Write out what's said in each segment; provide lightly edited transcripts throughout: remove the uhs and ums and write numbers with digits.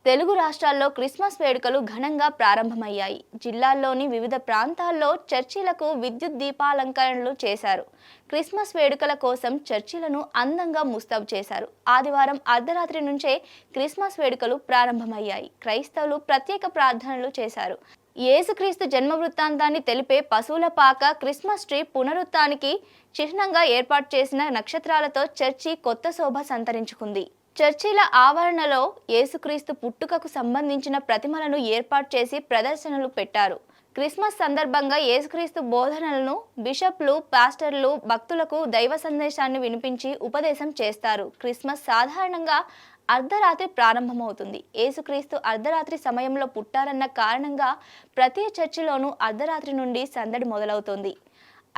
తెలుగు రాష్ట్రాల్లో క్రిస్మస్ వేడుకలు ఘనంగా ప్రారంభమయ్యాయి. జిల్లాల్లోని వివిధ ప్రాంతాల్లో చర్చిలకు విద్యుత్ దీపాలంకరణలు చేశారు. క్రిస్మస్ వేడుకల కోసం చర్చిలను అందంగా ముస్తాబు చేశారు. ఆదివారం అర్ధరాత్రి నుంచే క్రిస్మస్ వేడుకలు ప్రారంభమయ్యాయి. క్రైస్తవులు ప్రత్యేక ప్రార్థనలు చేశారు. యేసుక్రీస్తు జన్మ వృత్తాంతాన్ని తెలిపే పశువుల పాక, క్రిస్మస్ ట్రీ పునరుత్థానానికి చిహ్నంగా ఏర్పాటు చేసిన నక్షత్రాలతో చర్చి కొత్త శోభ సంతరించుకుంది. చర్చిల ఆవరణలో యేసుక్రీస్తు పుట్టుకకు సంబంధించిన ప్రతిమలను ఏర్పాటు చేసి ప్రదర్శనలు పెట్టారు. క్రిస్మస్ సందర్భంగా యేసుక్రీస్తు బోధనలను బిషప్లు, పాస్టర్లు భక్తులకు దైవ సందేశాన్ని వినిపించి ఉపదేశం చేస్తారు. క్రిస్మస్ సాధారణంగా అర్ధరాత్రి ప్రారంభమవుతుంది. యేసుక్రీస్తు అర్ధరాత్రి సమయంలో పుట్టారన్న కారణంగా ప్రతి చర్చిలోనూ అర్ధరాత్రి నుండి సందడి మొదలవుతుంది.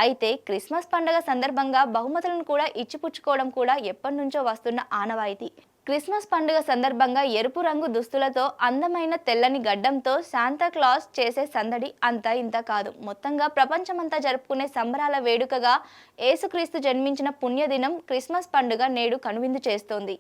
అయితే క్రిస్మస్ పండుగ సందర్భంగా బహుమతులను కూడా ఇచ్చిపుచ్చుకోవడం కూడా ఎప్పటి నుంచో వస్తున్న ఆనవాయితీ. క్రిస్మస్ పండుగ సందర్భంగా ఎరుపు రంగు దుస్తులతో, అందమైన తెల్లని గడ్డంతో శాంతాక్లాస్ చేసే సందడి అంతా ఇంత కాదు. మొత్తంగా ప్రపంచమంతా జరుపుకునే సంబరాల వేడుకగా యేసుక్రీస్తు జన్మించిన పుణ్యదినం క్రిస్మస్ పండుగ నేడు కనువిందు చేస్తోంది.